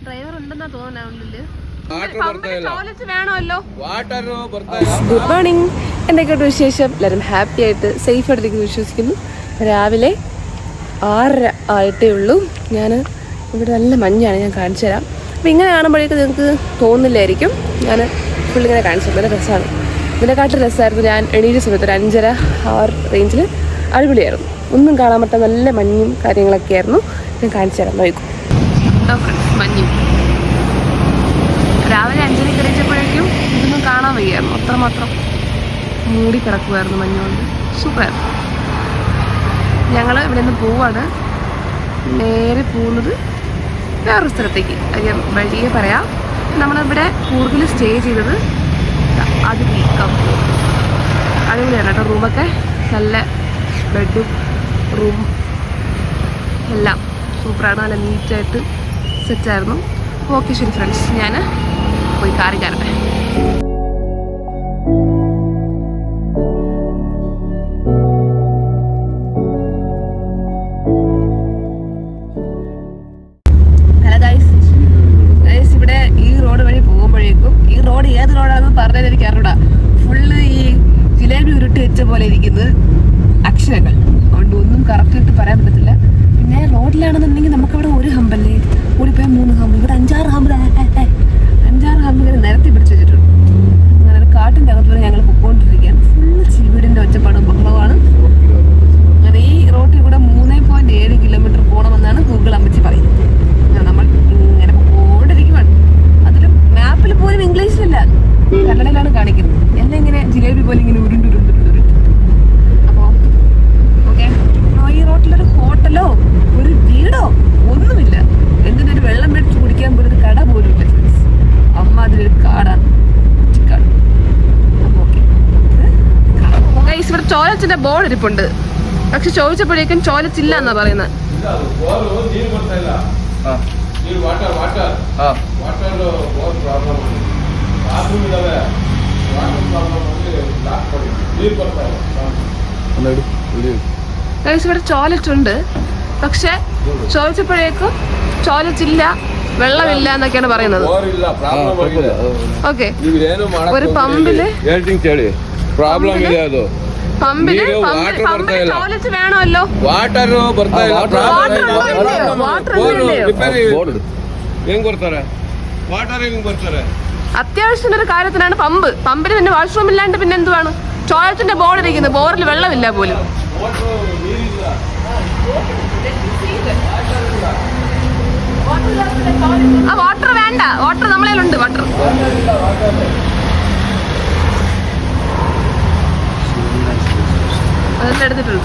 Driver ഉണ്ടെന്നാ തോന്നുന്നു. Good morning, എന്തൊക്കെയുണ്ട് വിശേഷം? എല്ലാവരും ഹാപ്പി ആയിട്ട് സേഫ് ആയിട്ടിരിക്കുന്നു വിശ്വസിക്കുന്നു. രാവിലെ 6:30 ആയിട്ടേ ഉള്ളൂ. ഞാൻ ഇവിടെ നല്ല മഞ്ഞാണ്, ഞാൻ കാണിച്ചു തരാം. അപ്പോൾ ഇങ്ങനെ കാണുമ്പോഴേക്കും നിങ്ങൾക്ക് തോന്നില്ലായിരിക്കും. ഞാൻ ഫുള്ളിങ്ങനെ കാണിച്ചു തരാം. നല്ല രസമാണ്. ഇതിനെക്കാട്ടും രസമായിരുന്നു ഞാൻ എണീറ്റ സമയത്ത്. ഒരു 5:30 ആ റേഞ്ചിൽ അടിപൊളിയായിരുന്നു. ഒന്നും കാണാൻ പറ്റാത്ത നല്ല മഞ്ഞും കാര്യങ്ങളൊക്കെ ആയിരുന്നു. ഞാൻ കാണിച്ചു തരാം, നോക്കും. മഞ്ഞും രാവിലെ 5:30 കഴിച്ചപ്പോഴേക്കും ഇതൊന്നും കാണാൻ വയ്യായിരുന്നു. അത്രമാത്രം മൂടി കിടക്കുമായിരുന്നു മഞ്ഞുകൊണ്ട്. സൂപ്പറായിരുന്നു. ഞങ്ങൾ ഇവിടെ നിന്ന് പോവാണ്. നേരെ പോകുന്നത് വേറൊരു സ്ഥലത്തേക്ക്. അത് വഴിയെ പറയാം. നമ്മളിവിടെ കൂടുതൽ സ്റ്റേ ചെയ്തത് അത് അടിപൊളിയാണ് കേട്ടോ. റൂമൊക്കെ നല്ല ബെഡും റൂം എല്ലാം സൂപ്പറാണ്. നല്ല നീറ്റായിട്ട് സെറ്റായിരുന്നു. ഓക്കെ ശരി ഫ്രണ്ട്സ്, ഞാൻ പോയി കാറി കയറട്ടെ. ഹലോ ഗൈസ്, ഇവിടെ ഈ റോഡ് വഴി പോകുമ്പോഴേക്കും, ഈ റോഡ് ഏത് റോഡാണെന്ന് പറഞ്ഞത് എനിക്ക് അറിഞ്ഞൂടാ. ഫുള്ള് ഈ ജിലേബി ഉരുട്ടി വെച്ച പോലെ ഇരിക്കുന്നത് അക്ഷരങ്ങൾ. അതുകൊണ്ട് ഒന്നും കറക്റ്റായിട്ട് പറയാൻ പറ്റത്തില്ല. പിന്നെ റോഡിലാണെന്നുണ്ടെങ്കിൽ നമുക്കവിടെ ഒരു ഹമ്പല്ലേ, കൂടിപ്പോയാൽ 3 ഹമ്പ്. ഇവിടെ 5-6 ഹമ്പ് ഇങ്ങനെ നിരത്തി പിടിച്ച് വെച്ചിട്ടുണ്ട്. അങ്ങനെ കാട്ടിൻ്റെ അകത്ത് വരെ ഞങ്ങൾ പൊക്കോണ്ടിരിക്കുകയാണ്. ഫുള്ള് ചീവീടിൻ്റെ ഒച്ചപ്പാടും ബഹളമാണ്. അങ്ങനെ ഈ റോട്ടിൽ കൂടെ 3.7 കിലോമീറ്റർ പോകണമെന്നാണ് ഗൂഗിൾ അമ്മച്ചി പറയുന്നത്. നമ്മൾ ഇങ്ങനെ പോകൊണ്ടിരിക്കുവാണ്. അതിൽ മാപ്പിൽ പോലും ഇംഗ്ലീഷിലില്ല, കന്നഡയിലാണ് കാണിക്കുന്നത്. എല്ലാം ഇങ്ങനെ ജിലേബി പോലെ ഇങ്ങനെ ഉരുണ്ടുരുണ്ട്. അപ്പോൾ ഓക്കെ, ഈ റോട്ടിലൊരു ഹോട്ടലോ ഒരു വീടോ ഒന്നുമില്ല. എന്തിനൊരു വെള്ളം മേടിച്ച് കുടിക്കാൻ പോലും ഒരു കട പോലും ഇല്ല. അമ്മ അതിലൊരു കാടാണ്, കുറ്റിക്കാട്. അപ്പോൾ ഓക്കെ, ഇവിടെ ചോലച്ചിന്റെ ബോർഡ് ഇരിപ്പുണ്ട്. പക്ഷെ ചോദിച്ചപ്പോഴേക്കും ചോലച്ചില്ല എന്നാ പറയുന്നത്. ഇവിടെ ടോയ്ലറ്റ് ഉണ്ട്, പക്ഷെ ചോദിച്ചപ്പോഴേക്കും ടോയ്ലറ്റ് വെള്ളമില്ല എന്നൊക്കെയാണ് പറയുന്നത്. ഓക്കെ, ഒരു പമ്പില് ടോയ്ലറ്റ് വേണമല്ലോ. അത്യാവശ്യത്തിന്റെ ഒരു കാര്യത്തിനാണ് പമ്പിന് പിന്നെ വാഷ്റൂം ഇല്ലാണ്ട് പിന്നെ എന്തുവാണ് ടോയ്ലറ്റിന്റെ ബോർഡ് ഇരിക്കുന്നത്. ബോർഡിൽ വെള്ളമില്ല പോലും. ആ വാട്ടർ വേണ്ട, വാട്ടർ നമ്മളേലുണ്ട്. വാട്ടർ അതെല്ലാം എടുത്തിട്ടുണ്ട്.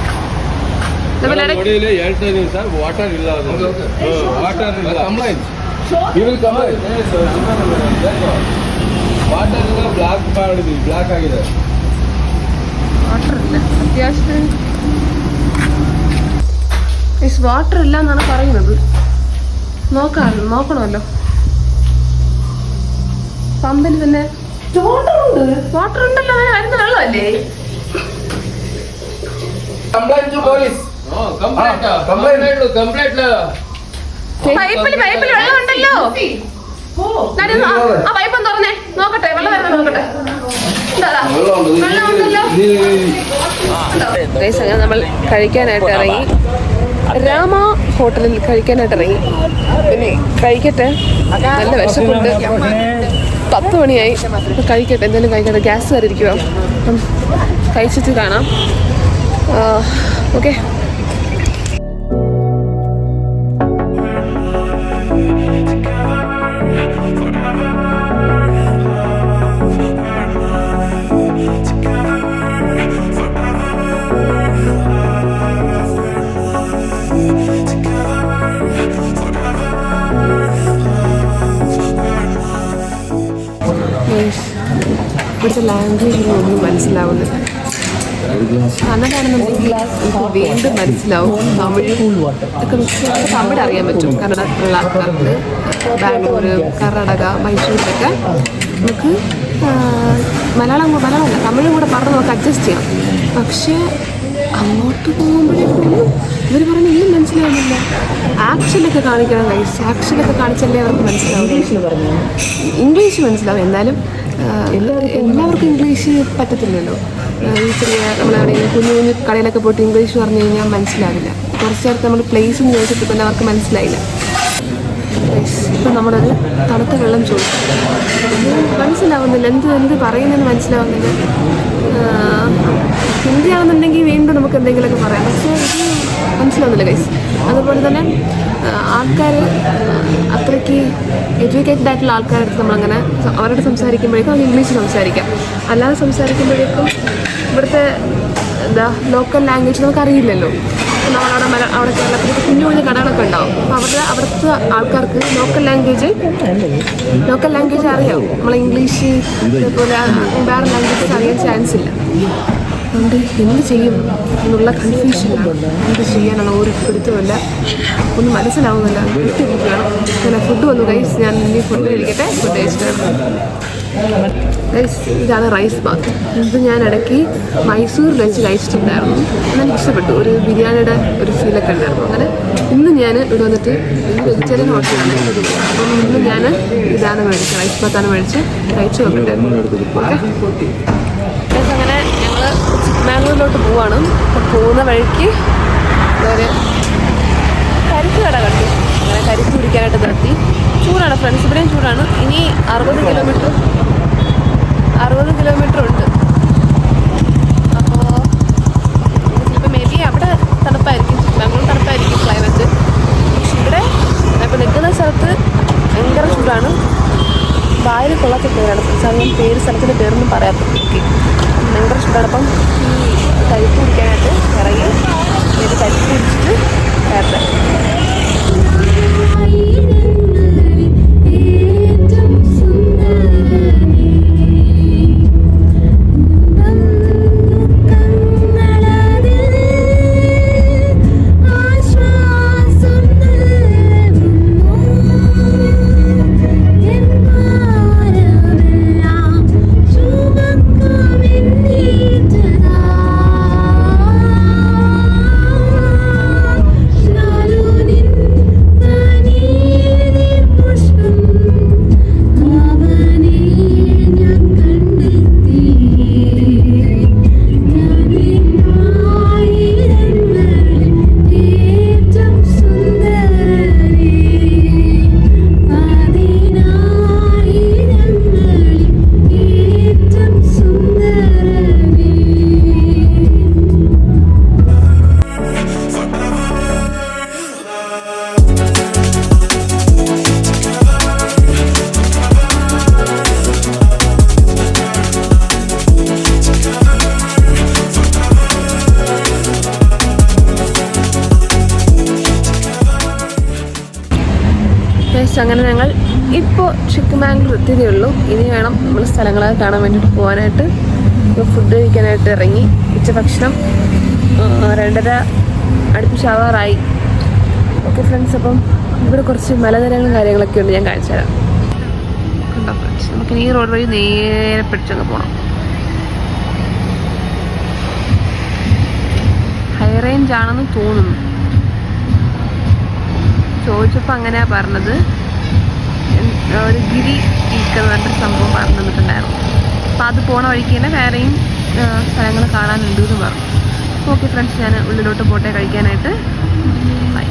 അത്യാവശ്യത്തിന് വാട്ടർ ഇല്ല എന്നാണ് പറയുന്നത്. നോക്കണമല്ലോ. പമ്പിൽ പിന്നെ വാട്ടർ ഉണ്ടല്ലോ, വരുന്ന വെള്ളമല്ലേ. പൈപ്പിൽ വെള്ളം ഉണ്ടല്ലോ. ആ പൈപ്പ് ഒന്ന് തുറന്നേ, നോക്കട്ടെ വെള്ളം വരുന്ന നോക്കട്ടെ. നമ്മൾ കഴിക്കാനായിട്ട് ഇറങ്ങി. രാമ ഹോട്ടലിൽ കഴിക്കാനായിട്ട് ഇറങ്ങി. പിന്നെ കഴിക്കട്ടെ, നല്ല വിശപ്പുണ്ട്. 10 മണിയായി. കഴിക്കട്ടെ, എന്തെങ്കിലും കഴിക്കട്ടെ. ഗ്യാസ് കയറിയിരിക്കുക. അപ്പം കഴിച്ചിട്ട് കാണാം. ഓക്കെ. ഇവിടുത്തെ ലാംഗ്വേജ് ഒന്നും മനസ്സിലാവുന്നില്ല. കന്നഡയാണെന്നുണ്ടെങ്കിൽ എനിക്ക് വീണ്ടും മനസ്സിലാവും. തമിഴ് ഒക്കെ മിക്സ് തമിഴ് അറിയാൻ പറ്റും. കന്നഡ ഉള്ള ആൾക്കാർക്ക് ബാംഗ്ലൂർ, കർണാടക, മൈസൂരിലൊക്കെ നമുക്ക് മലയാളമല്ല തമിഴും കൂടെ പറഞ്ഞ് നമുക്ക് അഡ്ജസ്റ്റ് ചെയ്യാം. പക്ഷേ അങ്ങോട്ട് പോകുമ്പോഴേക്കും ഇവർ പറഞ്ഞ ഒന്നും മനസ്സിലാവുന്നില്ല. ആക്ഷനൊക്കെ കാണിക്കണം ഗൈസ്. ആക്ഷനൊക്കെ കാണിച്ചല്ലേ അവർക്ക് മനസ്സിലാവും. ഇംഗ്ലീഷ് മനസ്സിലാവും. എന്നാലും എല്ലാവർക്കും ഇംഗ്ലീഷ് പറ്റത്തില്ലല്ലോ. ഈ ചെറിയ നമ്മളെവിടെയെങ്കിലും കുഞ്ഞു കുഞ്ഞു കടയിലൊക്കെ പോയിട്ട് ഇംഗ്ലീഷ് പറഞ്ഞു കഴിഞ്ഞാൽ മനസ്സിലാവില്ല. കുറച്ച് നേരത്തെ നമ്മൾ പ്ലേസും ചോദിച്ചിട്ട് തന്നെ അവർക്ക് മനസ്സിലായില്ല. ഇപ്പം നമ്മളൊരു തണുത്ത വെള്ളം ചോദിച്ചു, മനസ്സിലാവുന്നില്ല. എന്ത് പറയുന്നതെന്ന് മനസ്സിലാവുന്നില്ല. ഹിന്ദി ആണെന്നുണ്ടെങ്കിൽ വീണ്ടും നമുക്ക് എന്തെങ്കിലുമൊക്കെ പറയാം, പക്ഷേ ഇത് മനസ്സിലാവുന്നില്ല ഗൈസ്. അതുപോലെ തന്നെ ആൾക്കാർ അത്രയ്ക്ക് എഡ്യൂക്കേറ്റഡ് ആയിട്ടുള്ള ആൾക്കാരടുത്ത് നമ്മളങ്ങനെ അവരോട് സംസാരിക്കുമ്പോഴേക്കും നമുക്ക് ഇംഗ്ലീഷ് സംസാരിക്കാം. അല്ലാതെ സംസാരിക്കുമ്പോഴേക്കും ഇവിടുത്തെ ലോക്കൽ ലാംഗ്വേജ് നമുക്കറിയില്ലല്ലോ. നമ്മളവിടെ അവിടെ കേരളത്തിൽ കുഞ്ഞു കുഞ്ഞു കടകളൊക്കെ ഉണ്ടാവും. അപ്പോൾ അവിടുത്തെ ആൾക്കാർക്ക് ലോക്കൽ ലാംഗ്വേജ് അറിയാം. നമ്മളെ ഇംഗ്ലീഷ് അതുപോലെ വേറെ ലാംഗ്വേജസ് അറിയാൻ ചാൻസ് ഇല്ല. അതുകൊണ്ട് എന്ത് ചെയ്യും എന്നുള്ള കൺഫ്യൂഷനാണ്. എന്ത് ചെയ്യാനുള്ള ഒരു പിടുത്തമില്ല, ഒന്നും മനസ്സിലാവുന്നില്ല. കിട്ടിയിരിക്കുകയാണ്. അങ്ങനെ ഫുഡ് വന്നു ഗൈസ്. ഞാൻ ഇനി ഫുഡ് കഴിക്കട്ടെ. ഫുഡ് കഴിച്ചിട്ടാണ് ഗൈസ്. ഇതാണ് റൈസ് ബാത്ത്. ഇത് ഞാൻ ഇടയ്ക്ക് മൈസൂരിൽ വെച്ച് കഴിച്ചിട്ടുണ്ടായിരുന്നു. എനിക്ക് ഇഷ്ടപ്പെട്ടു. ഒരു ബിരിയാണിയുടെ ഒരു ഫീലൊക്കെ ഉണ്ടായിരുന്നു. അങ്ങനെ ഇന്ന് ഞാൻ ഇവിടെ വന്നിട്ട് വെജിറ്റേറിയൻ ഹോട്ടലാണ്. അപ്പം ഇന്ന് ഞാൻ ഇതാണ് മേടിച്ചത്, റൈസ് ബാത്താണ് മേടിച്ച് കഴിച്ചു നോക്കട്ടെ. ഓക്കെ, അങ്ങനെ ഞങ്ങൾ ചിക്ക്മാംഗ്ലൂരിലോട്ട് പോവാണ്. അപ്പം പോകുന്ന വഴിക്ക് ഒരു കരിക്ക് കട കണ്ടു. അങ്ങനെ കരിക്ക് കുടിക്കാനായിട്ട് നിർത്തി. ചൂടാണ് ഫ്രണ്ട്സ്, ഇവിടെയും ചൂടാണ്. ഇനി 60 കിലോമീറ്റർ ഉണ്ട്. അപ്പോൾ ചിലപ്പോൾ മേ ബി അവിടെ തണുപ്പായിരിക്കും, ചിക്ക്മാംഗ്ലൂർ തണുപ്പായിരിക്കും ക്ലൈമറ്റ്. പക്ഷെ ഇവിടെ ഇപ്പോൾ നിൽക്കുന്ന സ്ഥലത്ത് ഭയങ്കര ചൂടാണ്. വായിൽ കൊള്ളാത്ത പേരാണ് ഫ്രണ്ട്സ്. അത് ഞാൻ സ്ഥലത്തിൻ്റെ പേരൊന്നും പറയാത്ത ഭയങ്കര ചൂടാണ്. അപ്പം ഈ കരിക്ക് കുടിക്കാനായിട്ട് ഇറങ്ങി കരിക്ക് കുടിച്ചിട്ട് കയറട്ടെ. അങ്ങനെ ഞങ്ങൾ ഇപ്പോൾ ചിക്ക്മാംഗ്ലൂർ എത്തിയതേ ഉള്ളൂ. ഇനി വേണം നമ്മൾ സ്ഥലങ്ങളൊക്കെ കാണാൻ വേണ്ടിയിട്ട് പോകാനായിട്ട്. ഇപ്പോൾ ഫുഡ് കഴിക്കാനായിട്ട് ഇറങ്ങി. ഉച്ചഭക്ഷണം 2:30 അടുപ്പിച്ചാവാറായി. ഓക്കെ ഫ്രണ്ട്സ്, അപ്പം ഇവിടെ കുറച്ച് മലനിരകളും കാര്യങ്ങളൊക്കെ ഉണ്ട്, ഞാൻ കാണിച്ചു തരാം. കണ്ടോ ഫ്രണ്ട്സ്, നമുക്ക് ഈ റോഡ് വഴി നേരെ പിടിച്ചങ്ങ് പോകണം. ഹൈ റേഞ്ച് ആണെന്ന് തോന്നുന്നു. ചോദിച്ചപ്പോൾ അങ്ങനെയാണ് പറഞ്ഞത്. ഒരു ഗിരി പീക്ക് എന്ന് പറഞ്ഞിട്ട് സംഭവം പറഞ്ഞു തന്നിട്ടുണ്ടായിരുന്നു. അപ്പോൾ അത് പോണ വഴിക്ക് തന്നെ വേറെയും സ്ഥലങ്ങൾ കാണാനുണ്ട് എന്ന് പറഞ്ഞു. ഓക്കെ ഫ്രണ്ട്സ്, ഞാൻ ഉള്ളിലോട്ട് പോട്ടെ കഴിക്കാനായിട്ട്. ബൈ.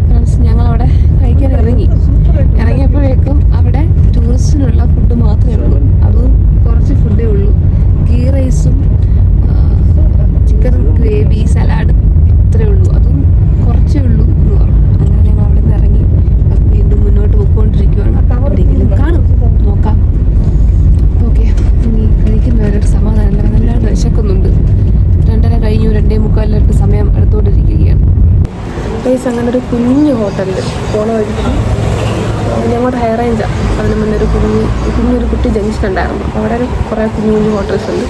ഫ്രണ്ട്സ്, ഞങ്ങളവിടെ കഴിക്കാൻ ഇറങ്ങിയപ്പോഴേക്കും അവിടെ ടൂറിസ്റ്റിനുള്ള ഫുഡ് മാത്രമേ ഉള്ളൂ. അതും കുറച്ച് ഫുഡേ ഉള്ളൂ. ഗീ റൈസും ചിക്കൻ ഗ്രേവി, സലാഡ്, ഇത്രയേ ഉള്ളൂ. അതും കുറച്ചേ ഉള്ളൂ എന്ന് പറഞ്ഞു. അങ്ങനെ ഞങ്ങൾ അവിടെ നിന്ന് ഇറങ്ങി വീണ്ടും മുന്നോട്ട് പോയിക്കൊണ്ടിരിക്കുകയാണ്. എവിടെയെങ്കിലും കാണും, നോക്കാം. ഓക്കെ, ഇനി കഴിക്കുന്നവരുടെ സമാധാനമില്ല, നല്ലതായിട്ട് വിശക്കുന്നുണ്ട്. 2:30 കഴിഞ്ഞു, 2:45 സമയം എടുത്തുകൊണ്ടിരിക്കുകയാണ്. പ്ലേസ് അങ്ങനെ ഒരു കുഞ്ഞു ഹോട്ടലിൽ പോണ വഴിക്ക് ഞങ്ങളുടെ ഹൈ റേഞ്ചാണ്. അതിന് മുന്നേ ഒരു കുഞ്ഞൊരു കുട്ടി ജംഗ്ഷൻ ഉണ്ടായിരുന്നു. അപ്പോൾ അവിടെ കുറേ കുഞ്ഞു കുഞ്ഞു ഹോട്ടൽസ് ഉണ്ട്.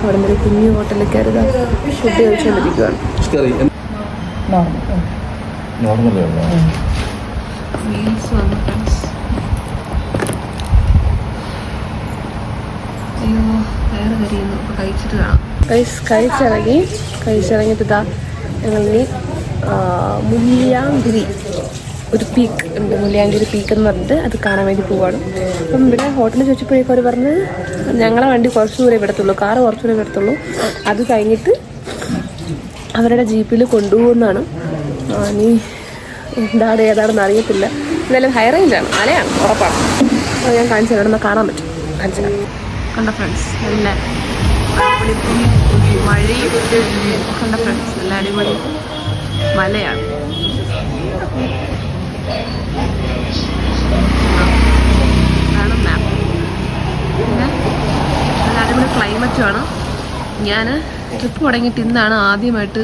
അവിടെ നിന്ന് ഒരു കുഞ്ഞു ഹോട്ടലിൽ കയറി ഫുഡ് കഴിച്ചുകൊണ്ടിരിക്കുകയാണ്. മീൽസ് വന്നു ഫ്രണ്ട്സ്. അയ്യോ വയറ് കരിയുന്നു. അപ്പോൾ കഴിച്ചിട്ട് കാണാം. കഴിച്ചിറങ്ങിയിട്ട് ഇതാ ഞങ്ങളിനി മുല്ലയാങ്കിരി ഒരു പീക്ക് ഉണ്ട്, മുല്ലയാങ്കിരി പീക്ക് എന്ന് പറഞ്ഞിട്ട് അത് കാണാൻ വേണ്ടി പോവാണ്. അപ്പം ഇവിടെ ഹോട്ടലിൽ ചോദിച്ചപ്പോഴേക്കും അവർ പറഞ്ഞത് ഞങ്ങളെ വണ്ടി കുറച്ച് ദൂരെ വിടത്തുള്ളൂ, കാറ് കുറച്ച് ദൂരെ വിടത്തുള്ളൂ, അത് കഴിഞ്ഞിട്ട് അവരുടെ ജീപ്പിൽ കൊണ്ടുപോകുന്നതാണ്. നീ എന്താണ് ഏതാണെന്ന് അറിയത്തില്ല. എന്തായാലും ഹൈ റേഞ്ചാണ്, മലയാണ് ഉറപ്പാണ്. അത് ഞാൻ കാണിച്ചു തരാം, നമ്മൾ കാണാൻ പറ്റും. കാണിച്ചു തരാം. കണ്ട ഫ്രണ്ട്സ് നല്ല മഴയും കണ്ട ഫ്രണ്ട്സ് നല്ല അടിപൊളി മലയാണ്. മാപ്പ് പിന്നെ നല്ല അടിപൊളി ക്ലൈമറ്റുമാണ്. ഞാൻ ട്രിപ്പ് തുടങ്ങിയിട്ട് ഇന്നാണ് ആദ്യമായിട്ട്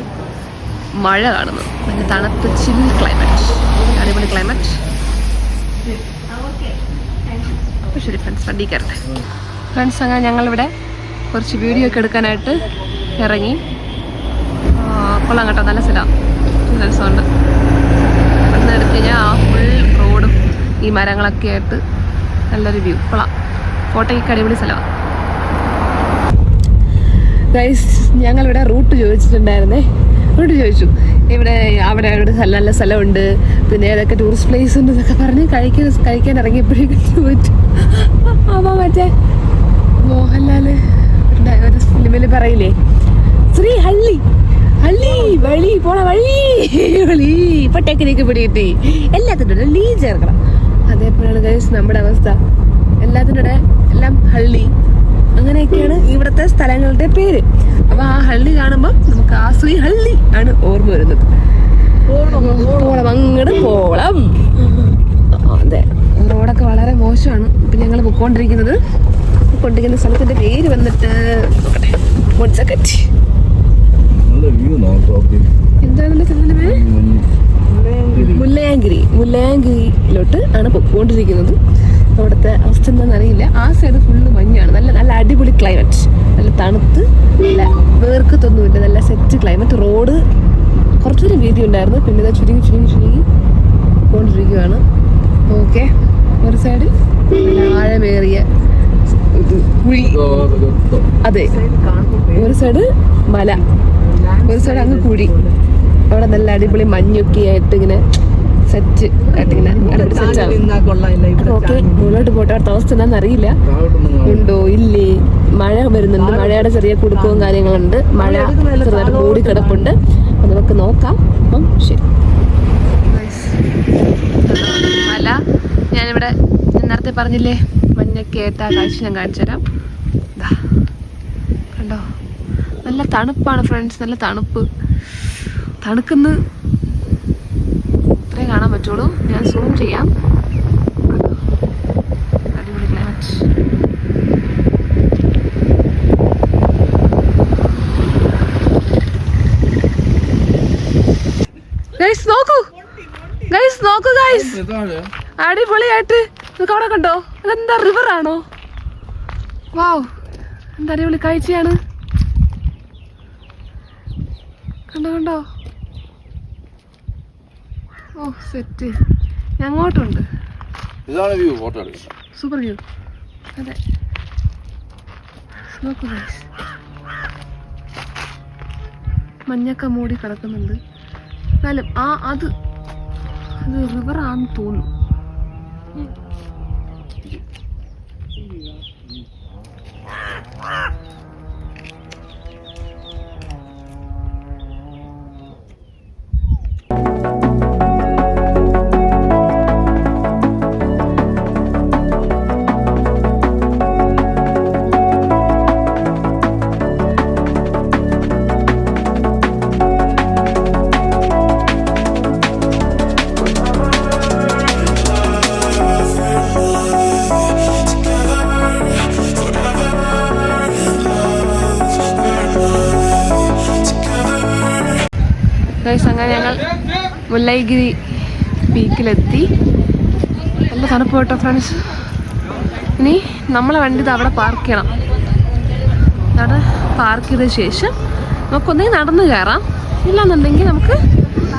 മഴ കാണുന്നത്. നല്ല തണുപ്പ് ചിൽ ക്ലൈമറ്റ്, അടിപൊളി ക്ലൈമറ്റ്. അപ്പോൾ ശരി ഫ്രണ്ട്സ്, വണ്ടി കയറട്ടെ. ഫ്രണ്ട്സ് അങ്ങനെ ഞങ്ങളിവിടെ കുറച്ച് വീഡിയോ ഒക്കെ എടുക്കാനായിട്ട് ഇറങ്ങി. കൊള്ളാം കേട്ടോ, നല്ല സ്ഥലമാണ്, നല്ല രസമുണ്ട്. ഇവിടുന്ന് എടുത്തു കഴിഞ്ഞാൽ ആ ഫുൾ റോഡും ഈ മരങ്ങളൊക്കെ ആയിട്ട് നല്ലൊരു വ്യൂ. കൊള്ളാം, കോട്ടയ്ക്ക് അടിപൊളി സ്ഥലമാണ്. ഗൈസ് ഞങ്ങളിവിടെ റൂട്ട് ചോദിച്ചിട്ടുണ്ടായിരുന്നേ. റൂട്ട് ചോദിച്ചു, ഇവിടെ അവിടെ നല്ല സ്ഥലമുണ്ട്, പിന്നെ ഏതൊക്കെ ടൂറിസ്റ്റ് പ്ലേസ് ഉണ്ട് എന്നൊക്കെ പറഞ്ഞ് കഴിക്കാൻ ഇറങ്ങിയപ്പോഴേക്കും ചോദിച്ചു. അപ്പോൾ മറ്റേ മോഹൻലാല് ഒരു ഫിലിമിൽ പറയില്ലേ, ശ്രീ ഹള്ളി ഹള്ളി വഴി പോണ വഴി വഴി ഇപ്പൊ ടെക്നിക്ക് പിടികിട്ടി, എല്ലാത്തിൻ്റെ ലീ ചേർക്കണം. അതേപോലെയാണ് ഗൈസ് നമ്മുടെ അവസ്ഥ. എല്ലാത്തിൻ്റെ എല്ലാം ഹള്ളി, അങ്ങനെയൊക്കെയാണ് ഇവിടുത്തെ സ്ഥലങ്ങളുടെ പേര്. അപ്പൊ ആ ഹള്ളി കാണുമ്പോൾ നമുക്ക് ആ ശ്രീ ഹള്ളി ആണ് ഓർമ്മ വരുന്നത്. പോളം അങ്ങട് പോളം. അതെ, റോഡൊക്കെ വളരെ മോശമാണ്. ഇപ്പൊ ഞങ്ങൾ പൊക്കോണ്ടിരിക്കുന്ന സ്ഥലത്തിന്റെ പേര് വന്നിട്ട് എന്താണെന്നുള്ള സ്ഥലത്തിന്റെ പേര് മുല്ലയാങ്കിരിയിലോട്ട് ആണ് പൊക്കോണ്ടിരിക്കുന്നത്. അവിടുത്തെ അവസ്ഥ എന്താണെന്ന് അറിയില്ല. ആ സൈഡ് ഫുള്ള് മഞ്ഞാണ്. നല്ല അടിപൊളി ക്ലൈമറ്റ്, നല്ല തണുത്ത്, നല്ല വേർക്കത്തൊന്നുമില്ല, നല്ല സെറ്റ് ക്ലൈമറ്റ്. റോഡ് കുറച്ചുകൂടി വീതി ഉണ്ടായിരുന്നു, പിന്നെ ഇതാ ചുരുങ്ങി പോയിക്കൊണ്ടിരിക്കുകയാണ്. ഓക്കെ, ഒരു സൈഡ് ആഴമേറിയ കുഴി, അതെ, ഒരു സൈഡ് മല, ഒരു സൈഡ് അങ്ങ് കുഴി. അവിടെ നല്ല അടിപൊളി മഞ്ഞൊക്കെ ആയിട്ട് ഇങ്ങനെ സെറ്റ് ആയിട്ടിങ്ങനെ അടിപൊളി സെറ്റാണ്. ഓക്കെ, മുന്നോട്ട് പോട്ടെ. അടുത്ത അവസ്ഥ എന്താണെന്ന് അറിയില്ല, ഉണ്ടോ ഇല്ലേ. മഴ വരുന്നുണ്ട്, മഴയുടെ ചെറിയ കുടുക്കവും കാര്യങ്ങളുണ്ട്, മഴ ചെറുതായിട്ട് മൂടിക്കിടപ്പുണ്ട്. അപ്പം നമുക്ക് നോക്കാം. അപ്പം ശരി. മല ഞാനിവിടെ നേരത്തെ പറഞ്ഞില്ലേ, മഞ്ഞൊക്കെ ആയിട്ട് ആ കാഴ്ച ഞാൻ കാണിച്ചു തരാം. കണ്ടോ, നല്ല തണുപ്പാണ് ഫ്രണ്ട്സ്, നല്ല തണുക്കുന്ന ഇത്രേ കാണാൻ പറ്റുള്ളൂ. ഞാൻ സൂം ചെയ്യാം. അടിപൊളി ക്ലൈമറ്റ്. ഗൈസ് നോക്കൂ ഗൈസ്, അടിപൊളിയായിട്ട് നിങ്ങൾക്ക് അവിടെ കണ്ടോ? അതെന്താ, റിവറാണോ? വാവ്, എന്താ അടിപൊളി കാഴ്ചയാണ്. കണ്ടോ? ഓ സെറ്റ്. അങ്ങോട്ടുണ്ട് സൂപ്പർ വ്യൂ. അതെ, നോക്കൂ ഗൈസ്, മഞ്ഞൊക്കെ മൂടി കിടക്കുന്നുണ്ട്. എന്നാലും അത് റിവറാന്ന് തോന്നുന്നു. അങ്ങനെ ഞങ്ങൾ മുല്ലൈഗിരി പീക്കിലെത്തി. നല്ല തണുപ്പ് കേട്ടോ ഫ്രണ്ട്സ്. ഇനി നമ്മളെ വണ്ടി അവിടെ പാർക്ക് ചെയ്യണം. അവിടെ പാർക്ക് ചെയ്ത ശേഷം നമുക്കൊന്നെങ്കിൽ നടന്നു കയറാം, ഇല്ലാന്നുണ്ടെങ്കിൽ നമുക്ക്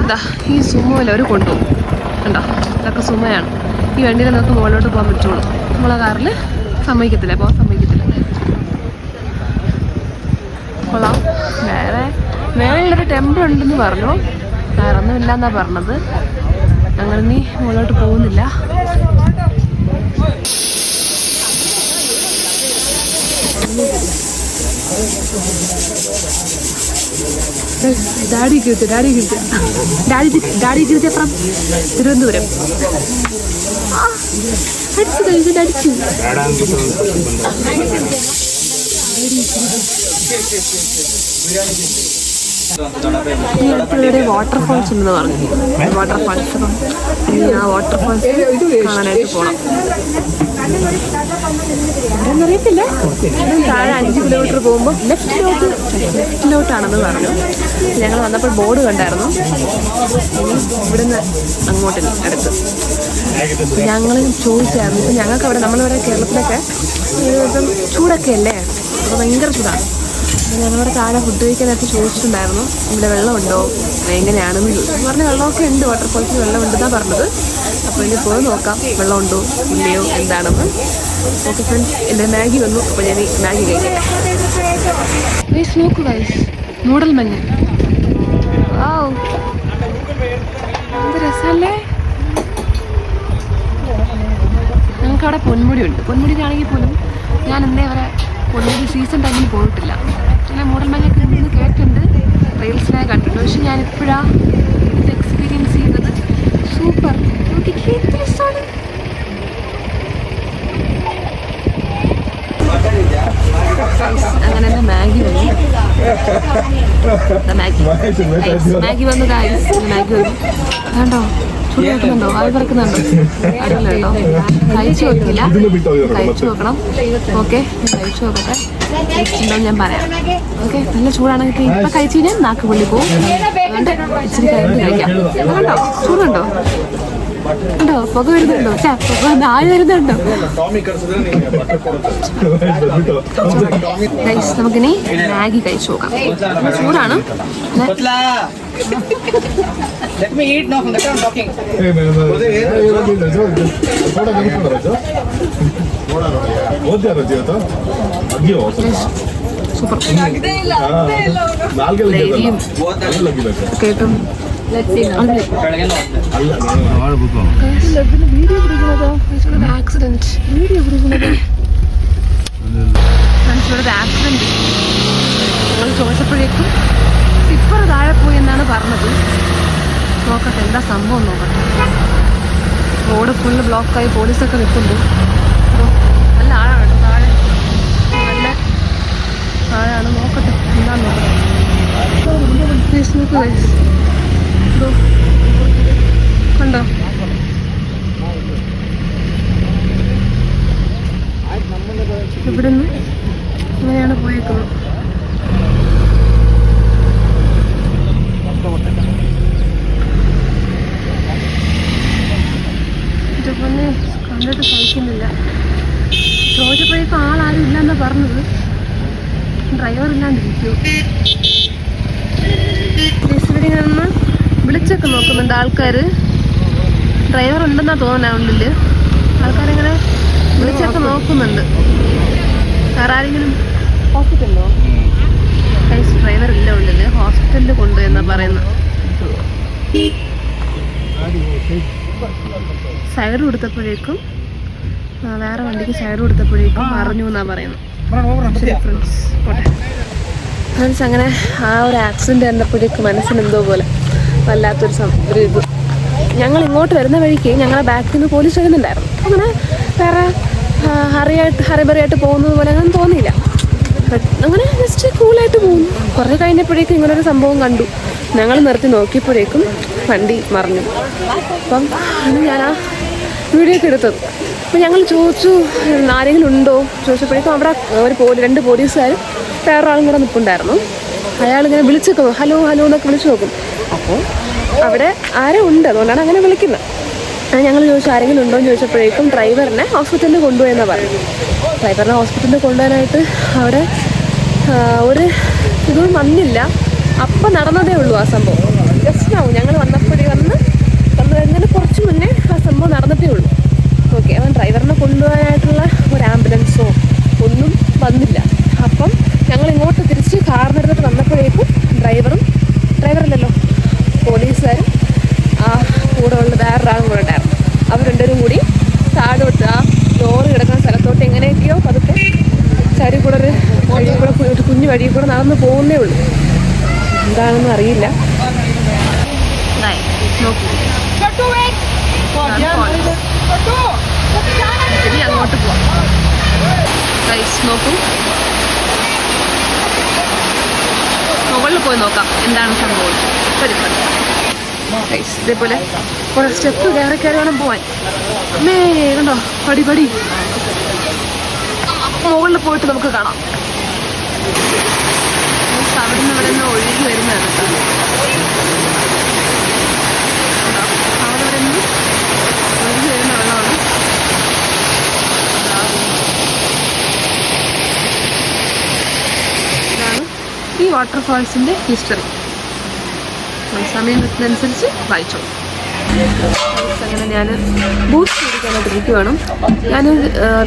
ഇതാ ഈ സുമോയിൽ അവർ കൊണ്ടുപോകും. കണ്ടോ, അവർക്ക് സുമയാണ്. ഈ വണ്ടിയിൽ നമുക്ക് മുകളിലോട്ട് പോകാൻ പറ്റുള്ളൂ. നമ്മളെ കാറിൽ സമ്മതിക്കത്തില്ല, പോകാൻ സമ്മതിക്കത്തില്ല. കൊള്ളാം. വേറെ മേളിലൊരു ടെമ്പിൾ ഉണ്ടെന്ന് പറഞ്ഞു, വേറെ ഒന്നുമില്ല എന്നാണ് പറഞ്ഞത്. ഞങ്ങൾ നീ മുകളിലോട്ട് പോകുന്നില്ല. Daddy Keerthi from Thiruvananthapuram. അടിച്ചു ഇവിടെ വാട്ടർഫോൾസ് ഉണ്ടെന്ന് പറഞ്ഞു. വാട്ടർഫാൾസ്, അപ്പം ആ വാട്ടർഫാൾസ് കാണാനായിട്ട് പോകണം. അറിയത്തില്ല. താഴെ 5 കിലോമീറ്റർ പോകുമ്പോൾ ലെഫ്റ്റിലോട്ടാണെന്ന് പറഞ്ഞു. ഞങ്ങൾ വന്നപ്പോൾ ബോർഡ് കണ്ടായിരുന്നു, ഇവിടുന്ന് അങ്ങോട്ടില്ല അടുത്ത്. ഞങ്ങൾ ചോദിച്ചായിരുന്നു, ഇപ്പം ഞങ്ങൾക്ക് അവിടെ നമ്മളിവിടെ കേരളത്തിലൊക്കെ ഇപ്പം ചൂടൊക്കെ അല്ലേ, അപ്പോൾ ഭയങ്കര ചൂടാണ്. ഞങ്ങളിവിടെ താഴെ ഫുഡ് കഴിക്കാനായിട്ട് ചോദിച്ചിട്ടുണ്ടായിരുന്നു, ഇവിടെ വെള്ളമുണ്ടോ എങ്ങനെയാണെന്ന് പറഞ്ഞ വെള്ളമൊക്കെ ഉണ്ട്, വാട്ടർഫോൾസിൽ വെള്ളമുണ്ടെന്നാണ് പറഞ്ഞത്. അപ്പോൾ ഇനി പോയി നോക്കാം വെള്ളമുണ്ടോ ഇല്ലയോ എന്താണെന്ന്. ഓക്കെ ഫ്രണ്ട്സ്, എൻ്റെ മാഗി വന്നു, അപ്പോൾ ഞാൻ മാഗി കഴിക്കട്ടെ. ഗൈസ് നോക്കൂ ഗൈസ്, മൂടൽ മഞ്ഞ്. ഓ എന്ത് രസമല്ലേ. ഞങ്ങൾക്കവിടെ പൊന്മുടി ഉണ്ട്. പൊന്മുടിയിലാണെങ്കിൽ പോലും ഞാൻ ഇന്നേ വരെ പൊന്മുടി സീസൺ ടൈമിൽ പോയിട്ടില്ല. പിന്നെ മൂടൽ മഞ്ഞൊക്കെ ഉണ്ടെന്ന് കേട്ടിട്ടുണ്ട്, റീൽസിനായി കണ്ടിട്ടുണ്ട്. പക്ഷെ ഞാൻ ഇപ്പോഴാണ് ഇത് എക്സ്പീരിയൻസ് ചെയ്യുന്നത്. സൂപ്പർ. അങ്ങനെ തന്നെ മാഗി വന്നു. മാഗി വന്നു ഗൈസ്, മാഗി വന്നു. കണ്ടോ ചൂട് വെക്കുന്നുണ്ടോ, ആൾ പറക്കുന്നുണ്ടോ, അടിപൊളിയുണ്ടോ. കഴിച്ചു നോക്കില്ല, കഴിച്ചു നോക്കണം. ഓക്കെ കഴിച്ചു നോക്കട്ടെ, ടേസ്റ്റ് ഉണ്ടോ ഞാൻ പറയാം. ഓക്കെ നല്ല ചൂടാണെങ്കിൽ ഇപ്പം കഴിച്ചു കഴിഞ്ഞാൽ നാക്ക് പൊള്ളി പോകും. അതുകൊണ്ട് ഇച്ചിരി കഴിഞ്ഞ് കഴിക്കാം. കണ്ടോ ചൂടുണ്ടോ, ഉണ്ടോ പുക വരുന്നുണ്ടോ, പുക നായ വരുന്നുണ്ടോ. നമുക്കിനി മാഗി കഴിച്ചു നോക്കാം. ചൂടാണ്. സൂപ്പർ. കേട്ടും ആക്സിഡന്റ് വീഡിയോ പിടിക്കുന്നത്. ആക്സിഡന്റ് ചോദിച്ചപ്പോഴേക്കും ടിപ്പർ താഴെ പോയി എന്നാണ് പറഞ്ഞത്. നോക്കട്ടെ എന്താ സംഭവം നോക്കട്ടെ. റോഡ് ഫുള്ള് ബ്ലോക്കായി പോലീസൊക്കെ നിൽക്കുന്നുണ്ട്. നല്ല ആഴാണ് കേട്ടോ താഴെ, നല്ല ആഴാണ്. നോക്കട്ടെ എന്താന്ന് നോക്കട്ടെ. കണ്ടോ ഇവിടുന്ന് ഇങ്ങനെയാണ് പോയേക്കുന്നത്. ഇതൊക്കെ കണ്ടിട്ട് സഹിക്കുന്നില്ല. ചോദിച്ചപ്പോഴേക്കും ആളാരും ഇല്ലെന്നാണ് പറഞ്ഞത്. ഡ്രൈവർ ഇല്ലാണ്ടിരിക്കുമോ. ഇവിടെ നിന്ന് വിളിച്ചൊക്കെ നോക്കുന്നുണ്ട് ആൾക്കാർ. ഡ്രൈവർ ഉണ്ടെന്നാ തോന്നുന്നത് ഉള്ളിൽ. ആൾക്കാരിങ്ങനെ വിളിച്ചൊക്കെ നോക്കുന്നുണ്ട്. വേറെ ആരെങ്കിലും ഹോസ്പിറ്റലിലോ ഡ്രൈവർ ഇല്ല ഉള്ളിൽ. ഹോസ്പിറ്റലിൽ കൊണ്ടുപോയെന്നാ പറയുന്നത്. സൈഡ് കൊടുത്തപ്പോഴേക്കും വേറെ വണ്ടിക്ക് സൈഡ് കൊടുത്തപ്പോഴേക്കും അറിഞ്ഞു എന്നാ പറയുന്നത്. ഫ്രണ്ട്സ് അങ്ങനെ ആ ഒരു ആക്സിഡൻറ്റ് കണ്ടപ്പോഴേക്കും മനസ്സിനെന്തോ പോലെ വല്ലാത്തൊരു ഇത്. ഞങ്ങൾ ഇങ്ങോട്ട് വരുന്ന വഴിക്ക് ഞങ്ങളെ ബാക്കിൽ നിന്ന് പോലീസ് വരുന്നുണ്ടായിരുന്നു. അങ്ങനെ വേറെ ഹറിബറിയായിട്ട് പോകുന്നത് പോലെ അങ്ങനെ തോന്നിയില്ല. അങ്ങനെ ജസ്റ്റ് കൂളായിട്ട് പോകുന്നു. കുറേ കഴിഞ്ഞപ്പോഴേക്കും ഇങ്ങനൊരു സംഭവം കണ്ടു. ഞങ്ങൾ നിർത്തി നോക്കിയപ്പോഴേക്കും വണ്ടി മറിഞ്ഞു. അപ്പം അത് ഞാൻ ആ വീഡിയോ ഒക്കെ എടുത്തത്. അപ്പം ഞങ്ങൾ ചോദിച്ചു ആരെങ്കിലും ഉണ്ടോ ചോദിച്ചപ്പോഴേക്കും അവിടെ ഒരു 2 പോലീസുകാരും വേറൊരാളും കൂടെ നിൽപ്പുണ്ടായിരുന്നു. അയാളിങ്ങനെ വിളിച്ചൊക്കെ ഹലോ ഹലോ എന്നൊക്കെ വിളിച്ചു നോക്കും. അപ്പോൾ അവിടെ ആരോ ഉണ്ട്, അതുകൊണ്ടാണ് അങ്ങനെ വിളിക്കുന്നത്. ഞങ്ങൾ ചോദിച്ചു ആരെങ്കിലും ഉണ്ടോ എന്ന് ചോദിച്ചപ്പോഴേക്കും ഡ്രൈവറിനെ ഹോസ്പിറ്റലിൽ കൊണ്ടുപോയെന്നാണ് പറഞ്ഞു. ഡ്രൈവറിനെ ഹോസ്പിറ്റലിൽ കൊണ്ടുപോകാനായിട്ട് അവിടെ ഒരു ഇതും വന്നില്ല. അപ്പം നടന്നതേ ഉള്ളൂ ആ സംഭവം. ജസ്റ്റ് ആവും ഞങ്ങൾ വന്നപ്പോഴേ വന്ന് കഴിഞ്ഞാൽ കുറച്ച് മുന്നേ ആ സംഭവം സംഭവം നടന്നിട്ടേ ഉള്ളൂ. ഓക്കെ, അവൻ ഡ്രൈവറിനെ കൊണ്ടുപോകാനായിട്ടുള്ള ഒരു ആംബുലൻസോ ഒന്നും വന്നില്ല. അപ്പം ഞങ്ങൾ ഇങ്ങോട്ട് തിരിച്ച് കാറിനെടുത്തിട്ട് വന്നപ്പോഴേക്കും ഡ്രൈവറല്ലല്ലോ പോലീസുകാരും കൂടെ ഉള്ള വേറൊരാളും കൂടെ ഉണ്ടായിരുന്നു. അവർ രണ്ടുപേരും കൂടി താഴോട്ട് ആ ലോറി കിടക്കുന്ന സ്ഥലത്തോട്ട് എങ്ങനെയൊക്കെയോ പതുക്കെ ചരി കൂടെ ഒരു വഴി കൂടെ ഒരു കുഞ്ഞു വഴി കൂടെ നടന്ന് പോകുന്നേ ഉള്ളൂ. എന്താണെന്ന് അറിയില്ല. ഇനി അങ്ങോട്ട് പോവാം. നോക്കൂ, മുകളിൽ പോയി നോക്കാം എന്താണ് സംഭവം. ഇതേപോലെ കുറെ സ്റ്റെപ്പ് കയറി വേണം പോവാൻ. അമ്മേ കണ്ടോ, പടി മുകളിൽ പോയിട്ട് നമുക്ക് കാണാം. അവിടെ നിന്ന് ഒഴുകി വരുന്നതാണ് കേട്ടോ. അവിടെ നിന്ന് ഒഴുകി വരുന്ന വെള്ളമാണ്. ഇതാണ് ഈ വാട്ടർഫാൾസിൻ്റെ ഹിസ്റ്ററി. സമയം കിട്ടുന്നതനുസരിച്ച് വായിച്ചോളൂ. അങ്ങനെ ഞാൻ ബൂസ്റ്റ് കുടിക്കാനായിട്ട് ഇരിക്കുവാണ്. ഞാൻ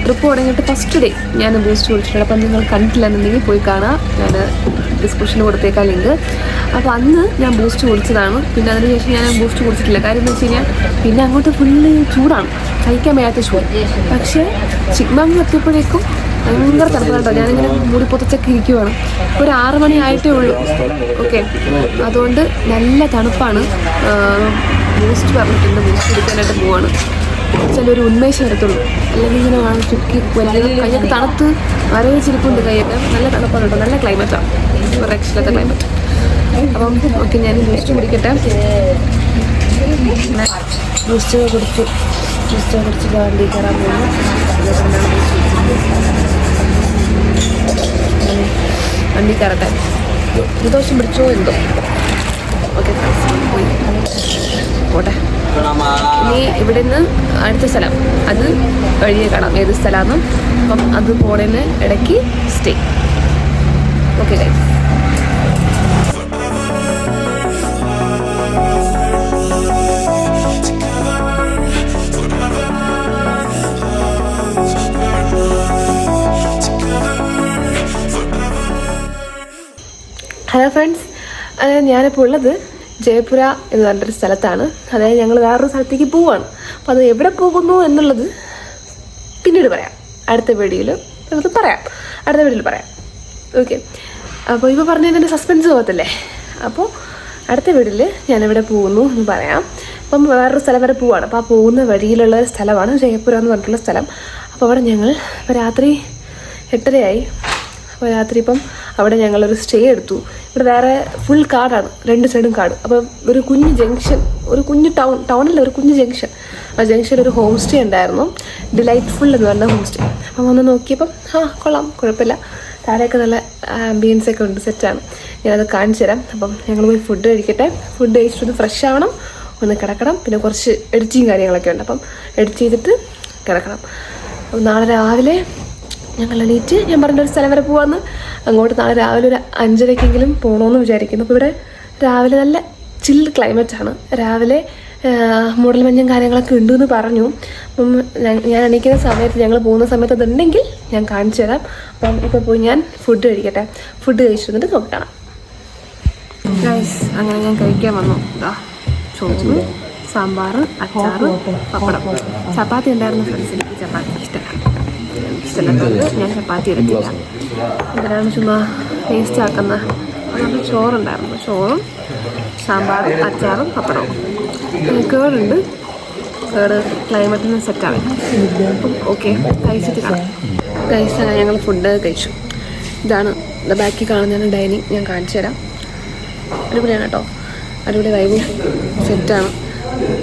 ട്രിപ്പ് തുടങ്ങിയിട്ട് ഫസ്റ്റ് ഡേ ഞാൻ ബൂസ്റ്റ് കുടിച്ചിട്ടുണ്ട്. അപ്പം നിങ്ങൾ കണ്ടിട്ടില്ലെന്നുണ്ടെങ്കിൽ പോയി കാണാം. ഞാൻ ഡിസ്ക്രിപ്ഷനിൽ കൊടുത്തേക്കാം ലിങ്ക്. അപ്പോൾ അന്ന് ഞാൻ ബൂസ്റ്റ് കുടിച്ചതാണ്. പിന്നെ അതിനുശേഷം ഞാൻ ബൂസ്റ്റ് കുടിച്ചിട്ടില്ല. കാര്യം എന്ന് വെച്ച് കഴിഞ്ഞാൽ പിന്നെ അങ്ങോട്ട് ഫുള്ള് ചൂടാണ്, കഴിക്കാൻ വയ്യാത്ത ചൂട്. പക്ഷേ ചിക്മംഗ്ലൂർ എത്തിയപ്പോഴേക്കും ഭയങ്കര തണുപ്പാണ്. ഞാനിങ്ങനെ മൂടി പൊത്തച്ചൊക്കെ ഇരിക്കുവാണ്. ഒരു 6 മണി ആയിട്ടേ ഉള്ളൂ. ഓക്കെ, അതുകൊണ്ട് നല്ല തണുപ്പാണ്. ബൂസ്റ്റ് പറഞ്ഞിട്ടുണ്ട്, ബൂസ്റ്റ് കുടിക്കാനായിട്ട് പോവാണ്. ചിലൊരു ഉന്മേഷം വരത്തുള്ളൂ. അല്ലെങ്കിൽ ഇങ്ങനെ ചുക്കി വലിയ കൈയൊക്കെ തണുത്ത് അരവിച്ചിരിപ്പുണ്ട്. കൈയൊക്കെ നല്ല തണുപ്പാണ് കേട്ടോ. നല്ല ക്ലൈമറ്റാണ്, ഒരു രക്ഷയില്ലാത്ത ക്ലൈമറ്റ്. അപ്പം ഓക്കെ, ഞാൻ ബൂസ്റ്റ് കുടിക്കട്ടെ. ബൂസ്റ്റ് കുടിച്ച് വണ്ടി കയറാൻ പോകുന്നു. വണ്ടി കയറട്ടെ. ദോഷം പിടിച്ചോ എന്തോ. ഓക്കെ, പോട്ടെ. ഇനി ഇവിടെ നിന്ന് അടുത്ത സ്ഥലം അത് വഴിയെ കാണാം, ഏത് സ്ഥലമാണെന്നും. അപ്പം അത് പോണേന് ഇടയ്ക്ക് stay. Okay guys. Hello friends, ഞാനിപ്പോൾ ഉള്ളത് ജയപുര എന്ന് പറഞ്ഞൊരു സ്ഥലത്താണ്. അതായത് ഞങ്ങൾ വേറൊരു സ്ഥലത്തേക്ക് പോവുകയാണ്. അപ്പോൾ അത് എവിടെ പോകുന്നു എന്നുള്ളത് പിന്നീട് പറയാം, അടുത്ത വീഡിയോയിൽ പറയാം. ഓക്കെ, അപ്പോൾ ഇപ്പോൾ പറഞ്ഞതിൻ്റെ സസ്പെൻസ് പോകത്തില്ലേ. അപ്പോൾ അടുത്ത വീഡിയോയിൽ ഞാനെവിടെ പോകുന്നു എന്ന് പറയാം. അപ്പം വേറൊരു സ്ഥലം വരെ പോവുകയാണ്. അപ്പോൾ ആ പോകുന്ന വഴിയിലുള്ള ഒരു സ്ഥലമാണ് ജയപുര എന്ന് പറഞ്ഞിട്ടുള്ള സ്ഥലം. അപ്പോൾ അവിടെ ഞങ്ങൾ ഇപ്പോൾ രാത്രി 8:30 അപ്പോൾ രാത്രി ഇപ്പം അവിടെ ഞങ്ങളൊരു സ്റ്റേ എടുത്തു. ഇവിടെ വേറെ ഫുൾ കാടാണ്, 2 സൈഡും കാട്. അപ്പം ഒരു കുഞ്ഞ് ജംഗ്ഷൻ, ഒരു കുഞ്ഞ് ടൗണിലെ ഒരു കുഞ്ഞ് ജംഗ്ഷൻ. ആ ജംഗ്ഷനിൽ ഒരു ഹോം സ്റ്റേ ഉണ്ടായിരുന്നു, ഡിലൈറ്റ്ഫുൾ എന്ന് പറഞ്ഞ ഹോം സ്റ്റേ. അപ്പം വന്ന് നോക്കിയപ്പം കൊള്ളാം, കുഴപ്പമില്ല. താഴെയൊക്കെ നല്ല ആംബിയൻസൊക്കെ ഉണ്ട്, സെറ്റാണ്. ഞാനത് കാണിച്ചു തരാം. അപ്പം ഞങ്ങൾ പോയി ഫുഡ് കഴിക്കട്ടെ. ഫുഡ് കഴിച്ചിട്ട് ഫ്രഷ് ആവണം, ഒന്ന് കിടക്കണം. പിന്നെ കുറച്ച് എഡിറ്റിങ് കാര്യങ്ങളൊക്കെ ഉണ്ട്, അപ്പം എഡിറ്റ് ചെയ്തിട്ട് കിടക്കണം. അപ്പം നാളെ രാവിലെ ഞങ്ങൾ എണീറ്റ് ഞാൻ പറഞ്ഞൊരു സ്ഥലം വരെ പോകാമെന്ന്. അങ്ങോട്ട് നാളെ രാവിലെ ഒരു 5:30 പോകണമെന്ന് വിചാരിക്കുന്നു. അപ്പോൾ ഇവിടെ രാവിലെ നല്ല ചില്ല് ക്ലൈമറ്റാണ്. രാവിലെ മൂടൽമഞ്ഞും കാര്യങ്ങളൊക്കെ ഉണ്ടെന്ന് പറഞ്ഞു. അപ്പം ഞാൻ എണീക്കുന്ന സമയത്ത്, ഞങ്ങൾ പോകുന്ന സമയത്ത് അതുണ്ടെങ്കിൽ ഞാൻ കാണിച്ചു തരാം. അപ്പം ഇപ്പോൾ പോയി ഞാൻ ഫുഡ് കഴിക്കട്ടെ. ഫുഡ് കഴിച്ചിരുന്നിട്ട് നമുക്ക് കാണാം. അങ്ങനെ ഞാൻ കഴിക്കാൻ വന്നു. ചോറ്, സാമ്പാർ, അച്ചാറ്, പപ്പടം. ചപ്പാത്തി ഉണ്ടായിരുന്നു ഫ്രണ്ട്സ്. എനിക്ക് ചപ്പാത്തി ഇഷ്ടമല്ലാത്തത് ഞാൻ ചപ്പാത്തി എടുത്തില്ല. ഇതിനാണ് ചുമ്മാ ടേസ്റ്റ് ആക്കുന്നത്. അതുകൊണ്ട് ചോറുണ്ടായിരുന്നു. ചോറും സാമ്പാറും അച്ചാറും പപ്പടവും. കേടുണ്ട്, കേട് ക്ലൈമറ്റിന് സെറ്റാവും. അപ്പം ഓക്കെ, കഴിച്ചിട്ട് കാണാം. കഴിച്ചാൽ ഞങ്ങൾ ഫുഡ് കഴിച്ചു. ഇതാണ് ബാക്കി കാണുന്നതാണ് ഡൈനിങ്. ഞാൻ കാണിച്ചു തരാം. അടിപൊളിയാണ് കേട്ടോ, അടിപൊളി വൈബും സെറ്റാണ്.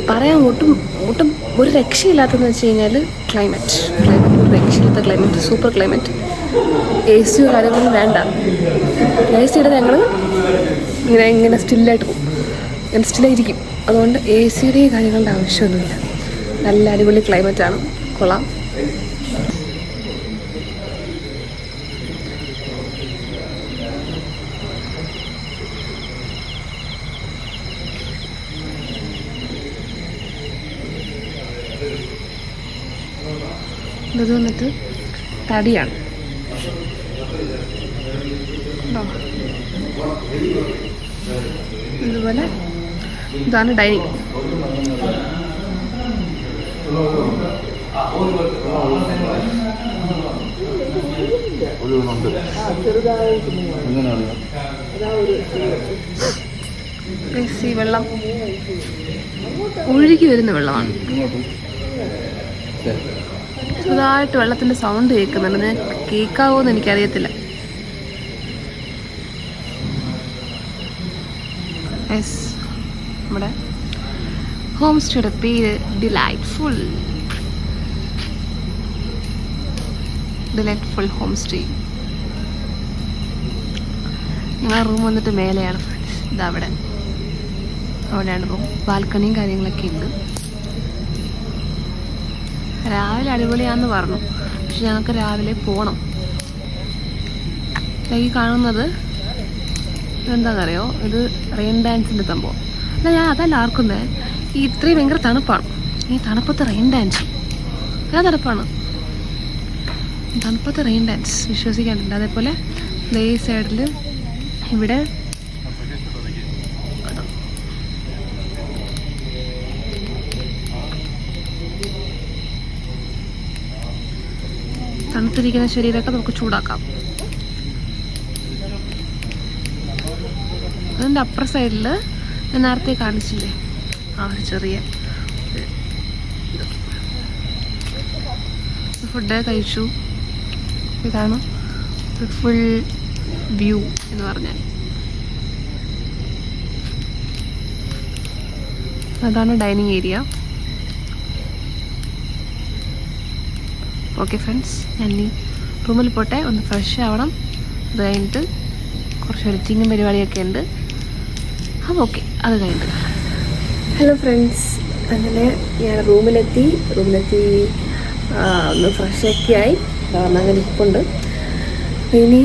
പറയാൻ ഒട്ടും ഒരു രക്ഷയില്ലാത്തതെന്ന് വെച്ച് കഴിഞ്ഞാൽ ക്ലൈമറ്റ് ഒരു രക്ഷയില്ലാത്ത ക്ലൈമറ്റ്, സൂപ്പർ ക്ലൈമറ്റ്. AC കാര്യങ്ങളൊന്നും വേണ്ട. AC ഇടാൻ ഞങ്ങൾ ഇങ്ങനെ സ്റ്റില്ലായിട്ട് പോകും, ഇങ്ങനെ സ്റ്റില്ലായിരിക്കും. അതുകൊണ്ട് AC കാര്യങ്ങളുടെ ആവശ്യമൊന്നുമില്ല. നല്ല അടിപൊളി ക്ലൈമറ്റാണ്, കൊള്ളാം. ഇത് വന്നിട്ട് തടിയാണ്. ഇതുപോലെ ഇതാണ് ഡൈനിങ്. വെള്ളം ഒഴുകി വരുന്ന വെള്ളമാണ്. ചെറുതായിട്ട് വെള്ളത്തിന്റെ സൗണ്ട് കേൾക്കുന്നുണ്ട്. കേൾക്കാവോന്ന് എനിക്കറിയത്തില്ല. നമ്മുടെ ഹോം സ്റ്റേയുടെ പേര് ഡിലൈറ്റ്ഫുൾ ഹോം സ്റ്റേ. ഞങ്ങളുടെ റൂം വന്നിട്ട് മേലെയാണ് ഫ്രണ്ട്സ്. ഇതവിടെ അവിടെയാണ് റൂം. ബാൽക്കണിയും കാര്യങ്ങളൊക്കെ ഉണ്ട്. രാവിലെ അടിപൊളിയാന്ന് പറഞ്ഞു, പക്ഷെ ഞങ്ങൾക്ക് രാവിലെ പോകണം. ഈ കാണുന്നത് എന്താണെന്നറിയോ, ഇത് റെയിൻ ഡാൻസിൻ്റെ സംഭവം. അല്ല, ഞാൻ അതല്ല ആർക്കുന്നേ. ഈ ഇത്രയും ഭയങ്കര തണുപ്പാണ്. ഈ തണുപ്പത്തെ റെയിൻ ഡാൻസ് നല്ല തണുപ്പാണ്. തണുപ്പത്തെ റെയിൻ ഡാൻസ് വിശ്വസിക്കാനുണ്ട്. അതേപോലെ ഈ സൈഡിൽ ഇവിടെ തണുത്തിരിക്കുന്ന ശരീരമൊക്കെ നമുക്ക് ചൂടാക്കാം. അതിൻ്റെ അപ്പുറ സൈഡിൽ ഞാൻ നേരത്തെ കാണിച്ചില്ലേ ആ ഒരു ചെറിയ ഫുഡ് കഴിച്ചു. ഇതാണ് ഫുൾ വ്യൂ എന്ന് പറഞ്ഞാൽ. അതാണ് ഡൈനിങ് ഏരിയ. ഓക്കെ ഫ്രണ്ട്സ്, ഞാൻ ഈ റൂമിൽ പോട്ടെ, ഒന്ന് ഫ്രഷ് ആവണം. അത് കഴിഞ്ഞിട്ട് കുറച്ച് എഡിറ്റിങ്ങും പരിപാടിയൊക്കെ ഉണ്ട്. അപ്പോൾ ഓക്കെ, അത് കഴിഞ്ഞിട്ട്. ഹലോ ഫ്രണ്ട്സ്, അങ്ങനെ ഞാൻ റൂമിലെത്തി ഒന്ന് ഫ്രഷൊക്കെ ആയി അങ്ങനെ ഇരിപ്പുണ്ട്. ഇനി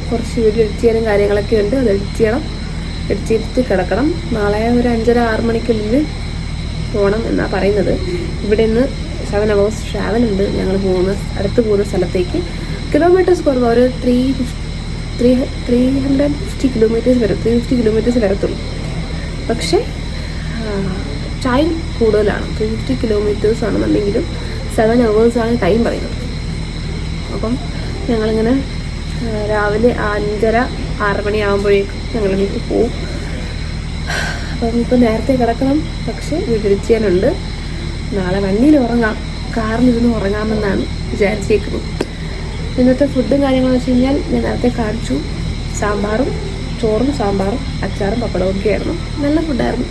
കുറച്ച് വീഡിയോ എഡിറ്റ് ചെയ്യാനും കാര്യങ്ങളൊക്കെ ഉണ്ട്. അത് എഡിറ്റ് ചെയ്യണം. എഡിറ്റ് ചെയ്തിട്ട് കിടക്കണം. നാളെ ഒരു 5:30-6 മണിക്കുള്ളിൽ പോകണം എന്നാണ് പറയുന്നത്. ഇവിടെ നിന്ന് 7 hours ട്രാവൽ ഉണ്ട്. ഞങ്ങൾ അടുത്ത് പോകുന്ന സ്ഥലത്തേക്ക്. കിലോമീറ്റേഴ്സ് കുറവ്, ഒരു 350 കിലോമീറ്റേഴ്സ് വരും. 350 കിലോമീറ്റേഴ്സ് വരത്തുള്ളൂ. പക്ഷേ ടൈം കൂടുതലാണ്. 350 കിലോമീറ്റേഴ്സ് ആണെന്നുണ്ടെങ്കിലും 7 hours ആണ് ടൈം പറയുന്നത്. അപ്പം ഞങ്ങളിങ്ങനെ രാവിലെ 5:30-6 മണിയാകുമ്പോഴേക്കും ഞങ്ങൾ വീട്ടിൽ പോവും. അപ്പം ഇപ്പം നേരത്തെ കിടക്കണം, പക്ഷേ വീട്ടിൽ ചെയ്യാനുണ്ട്. നാളെ വണ്ടിയിൽ ഉറങ്ങാം, കാറിലിരുന്ന് ഉറങ്ങാമെന്നാണ് വിചാരിച്ചേക്കുന്നത്. ഇന്നത്തെ ഫുഡും കാര്യങ്ങളെന്ന് വെച്ച് കഴിഞ്ഞാൽ ഞാൻ നേരത്തെ കാണിച്ചു. ചോറും സാമ്പാറും അച്ചാറും പപ്പടവും ഒക്കെ ആയിരുന്നു. നല്ല ഫുഡായിരുന്നു.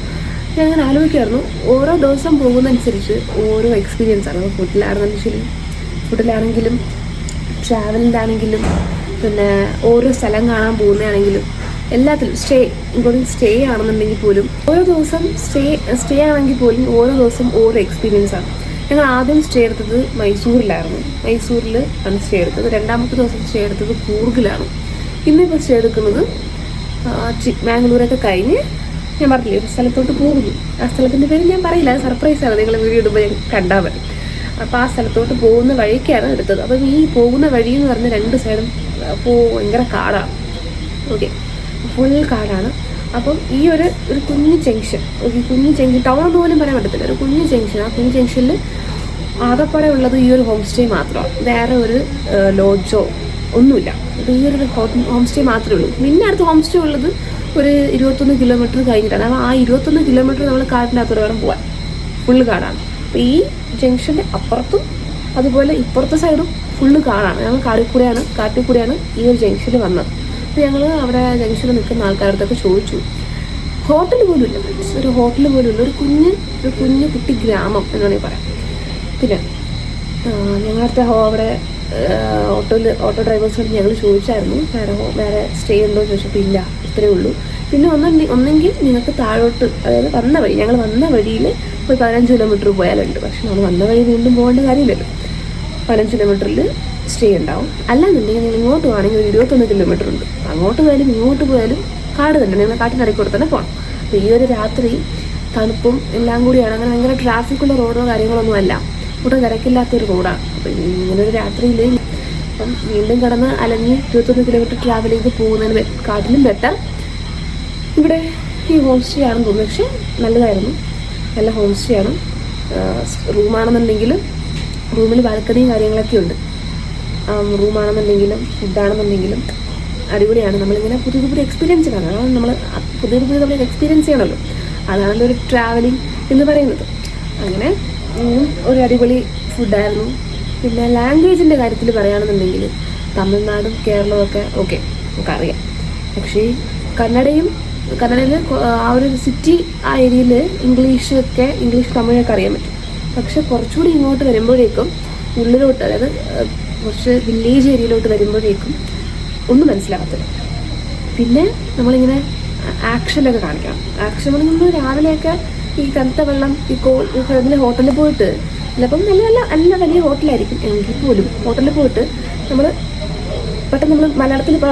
ഞാൻ അങ്ങനെ ആലോചിക്കുമായിരുന്നു, ഓരോ ദിവസം പോകുന്നതനുസരിച്ച് ഓരോ എക്സ്പീരിയൻസാണ്. ഫുഡിലാണെങ്കിലും ട്രാവലിൻ്റെ ആണെങ്കിലും പിന്നെ ഓരോ സ്ഥലം കാണാൻ പോകുന്നതാണെങ്കിലും എല്ലാത്തിലും സ്റ്റേ ആണെന്നുണ്ടെങ്കിൽ പോലും ഓരോ ദിവസം സ്റ്റേ ആണെങ്കിൽ പോലും ഓരോ ദിവസം ഓരോ എക്സ്പീരിയൻസാണ്. ഞങ്ങൾ ആദ്യം സ്റ്റേ എടുത്തത് മൈസൂരിലായിരുന്നു. മൈസൂരിൽ ആണ് സ്റ്റേ എടുത്തത്. രണ്ടാമത്തെ ദിവസം സ്റ്റേ എടുത്തത് കൂർഗിലാണ്. ഇന്നിപ്പോൾ സ്റ്റേ എടുക്കുന്നത് ചിക്ക്മാംഗ്ലൂരൊക്കെ കഴിഞ്ഞ് ഞാൻ പറഞ്ഞില്ലേ ഒരു സ്ഥലത്തോട്ട് പോകുന്നു. ആ സ്ഥലത്തിൻ്റെ പേര് ഞാൻ പറയില്ല, അത് സർപ്രൈസാണ്. നിങ്ങൾ വീഡിയോ ഇടുമ്പോൾ ഞാൻ കണ്ടാൽ മതി. അപ്പോൾ ആ സ്ഥലത്തോട്ട് പോകുന്ന വഴിക്കാണ് എടുത്തത്. അപ്പം ഈ പോകുന്ന വഴി എന്ന് പറഞ്ഞാൽ 2 സൈഡും ഭയങ്കര കാടാണ്. ഓക്കെ, ഫുൾ കാടാണ്. അപ്പം ഈ ഒരു കുഞ്ഞു ജംഗ്ഷൻ, ടൗൺ എന്ന് പോലും പറയാൻ പറ്റത്തില്ല, ഒരു കുഞ്ഞു ജംഗ്ഷൻ. ആ കുഞ്ഞു ജംഗ്ഷനിൽ ആകപ്പാടെ ഉള്ളത് ഈ ഒരു ഹോം സ്റ്റേ മാത്രമാണ്. വേറെ ഒരു ലോഡ്ജോ ഒന്നുമില്ല. അപ്പോൾ ഈ ഒരു ഹോം സ്റ്റേ മാത്രമേ ഉള്ളൂ. പിന്നെ അടുത്ത ഹോം സ്റ്റേ ഉള്ളത് ഒരു 21 കിലോമീറ്റർ കഴിഞ്ഞിട്ടാണ്. അപ്പോൾ ആ 21 കിലോമീറ്റർ നമ്മൾ കാട്ടിൻ്റെ അകത്തോടെ വേണം പോകാൻ. ഫുള്ള് കാടാണ്. അപ്പോൾ ഈ ജംഗ്ഷൻ്റെ അപ്പുറത്തും അതുപോലെ ഇപ്പുറത്തെ സൈഡും ഫുള്ള് കാടാണ്. ഞങ്ങൾ കാട്ടിൽ കൂടെയാണ് ഈ ഒരു ജംഗ്ഷനിൽ വന്നത്. അപ്പോൾ ഞങ്ങൾ അവിടെ ജംഗ്ഷനിൽ നിൽക്കുന്ന ആൾക്കാരടുത്തൊക്കെ ചോദിച്ചു. ഹോട്ടൽ പോലും ഇല്ല, ഒരു ഹോട്ടൽ പോലും ഇല്ല. ഒരു കുഞ്ഞു കുട്ടി ഗ്രാമം എന്ന് വേണമെങ്കിൽ പറയാം. പിന്നെ ഞങ്ങളടുത്ത അവിടെ ഓട്ടോ ഡ്രൈവേഴ്സിനോട് ഞങ്ങൾ ചോദിച്ചായിരുന്നു വേറെ സ്റ്റേ ഉണ്ടോ എന്ന് ചോദിച്ചപ്പോൾ ഇല്ല, ഇത്രയേ ഉള്ളൂ. പിന്നെ ഒന്നെങ്കിൽ നിങ്ങൾക്ക് താഴോട്ട്, അതായത് ഞങ്ങൾ വന്ന വഴിയിൽ ഒരു 15 കിലോമീറ്റർ പോയാലുണ്ട്. പക്ഷെ നമ്മൾ വന്ന വഴി വീണ്ടും പോകേണ്ട കാര്യമില്ലല്ലോ. 15 കിലോമീറ്ററിൽ സ്റ്റേ ഉണ്ടാവും. അല്ലാന്നുണ്ടെങ്കിൽ നിങ്ങൾ ഇങ്ങോട്ട് പോകണമെങ്കിൽ ഒരു 21 കിലോമീറ്റർ ഉണ്ട്. അങ്ങോട്ട് പോയാലും ഇങ്ങോട്ട് പോയാലും കാട് തന്നെ, നിങ്ങൾ കാട്ടിനടക്കൂടെ തന്നെ പോകണം. അപ്പോൾ ഈ ഒരു രാത്രി തണുപ്പും എല്ലാം കൂടിയാണ്. അങ്ങനെ ഭയങ്കര ട്രാഫിക്കുള്ള റോഡോ കാര്യങ്ങളൊന്നും അല്ല. ഒട്ടും തിരക്കില്ലാത്തൊരു റോഡാണ്. അപ്പം ഇങ്ങനെ ഒരു രാത്രിയിൽ അപ്പം വീണ്ടും കടന്ന് അലഞ്ഞ് 21 കിലോമീറ്റർ ട്രാവൽ ചെയ്ത് പോകുന്നതിന് കാട്ടിലും ബെറ്റർ ഇവിടെ ഈ ഹോം സ്റ്റേ ആണെന്ന് തോന്നുന്നു. പക്ഷെ നല്ലതായിരുന്നു, നല്ല ഹോം സ്റ്റേ ആണ്. റൂമാണെന്നുണ്ടെങ്കിലും റൂമിൽ ബാൽക്കണിയും കാര്യങ്ങളൊക്കെ ഉണ്ട്. റൂമാണെന്നുണ്ടെങ്കിലും ഫുഡാണെന്നുണ്ടെങ്കിലും അടിപൊളിയാണ്. നമ്മളിങ്ങനെ പുതിയ പുതിയ എക്സ്പീരിയൻസ് കാണാം. അതാണ് നമ്മൾ പുതിയ നമ്മൾ എക്സ്പീരിയൻസ് ചെയ്യണമല്ലോ, അതാണല്ലോ ഒരു ട്രാവലിംഗ് എന്ന് പറയുന്നത്. അങ്ങനെ ഒരു അടിപൊളി ഫുഡായിരുന്നു. പിന്നെ ലാംഗ്വേജിൻ്റെ കാര്യത്തിൽ പറയുകയാണെന്നുണ്ടെങ്കിൽ തമിഴ്നാടും കേരളവും ഒക്കെ ഓക്കെ നമുക്കറിയാം. പക്ഷേ കന്നഡയിൽ ആ ഒരു സിറ്റി ആ ഏരിയയിൽ ഇംഗ്ലീഷ് തമിഴൊക്കെ അറിയാൻ പറ്റും. പക്ഷെ കുറച്ചുകൂടി ഇങ്ങോട്ട് വരുമ്പോഴേക്കും ഉള്ളിലോട്ട്, അതായത് കുറച്ച് വില്ലേജ് ഏരിയയിലോട്ട് വരുമ്പോഴേക്കും ഒന്നും മനസ്സിലാകത്തില്ല. പിന്നെ നമ്മളിങ്ങനെ ആക്ഷനൊക്കെ കാണിക്കണം. ആക്ഷൻ നമ്മൾ രാവിലെയൊക്കെ ഈ തണുത്ത വെള്ളം ഈ ഹോട്ടലിൽ പോയിട്ട് ചിലപ്പം നല്ല വലിയ ഹോട്ടലായിരിക്കും എങ്കിൽ പോലും ഹോട്ടലിൽ പോയിട്ട് പെട്ടെന്ന് നമ്മൾ മലയാളത്തിൽ ഇപ്പോൾ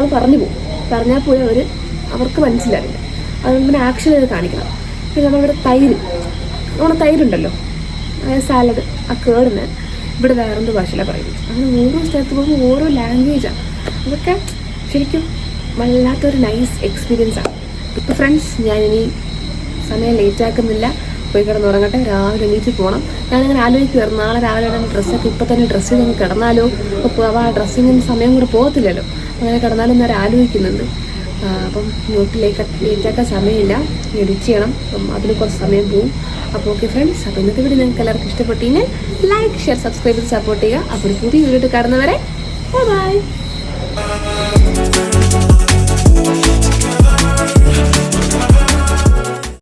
പറഞ്ഞാൽ പോലും അവർക്ക് മനസ്സിലാവില്ല. അതുകൊണ്ട് പിന്നെ ആക്ഷനൊക്കെ കാണിക്കണം. പിന്നെ നമ്മളിവിടെ തൈരുണ്ടല്ലോ, സാലഡ്, ആ കേടിന് ഇവിടെ വേറെന്ത് ഭാഷയിലാണ് പറയുന്നത്. അങ്ങനെ ഓരോ സ്ഥലത്ത് പോകുമ്പോൾ ഓരോ ലാംഗ്വേജാണ്. അതൊക്കെ ശരിക്കും വല്ലാത്തൊരു നൈസ് എക്സ്പീരിയൻസാണ്. ഇപ്പോൾ ഫ്രണ്ട്സ്, ഞാനിനി സമയം ലേറ്റാക്കുന്നില്ല, പോയി കിടന്നുറങ്ങട്ടെ. രാവിലെ എണീറ്റ് പോകണം. ഞാനിങ്ങനെ ആലോചിക്കുമായിരുന്നു, നാളെ രാവിലെ ഡ്രസ്സൊക്കെ ഇപ്പം തന്നെ ഡ്രസ്സ് ചെയ്ത് കിടന്നാലോ, അപ്പോൾ ആ ഡ്രസ്സിങ്ങിന് സമയം കൂടെ പോകത്തില്ലല്ലോ, അങ്ങനെ കിടന്നാലും നേരെ ആലോചിക്കുന്നുണ്ട്. അപ്പം ലേറ്റാക്കാൻ സമയമില്ല, എഡിറ്റ് ചെയ്യണം. അപ്പം അതിൽ കുറച്ച് സമയം പോവും. അപ്പോൾ ഓക്കെ ഫ്രണ്ട്സ്, അപ്പോൾ ഇന്നത്തെ വീഡിയോ നിങ്ങൾക്ക് എല്ലാവർക്കും ഇഷ്ടപ്പെട്ടെങ്കിൽ ലൈക്ക്, ഷെയർ, സബ്സ്ക്രൈബ് ചെയ്ത് സപ്പോർട്ട് ചെയ്യുക. അപ്പോൾ ഒരു പുതിയ വീഡിയോ കാണുന്നവരെ ബൈ.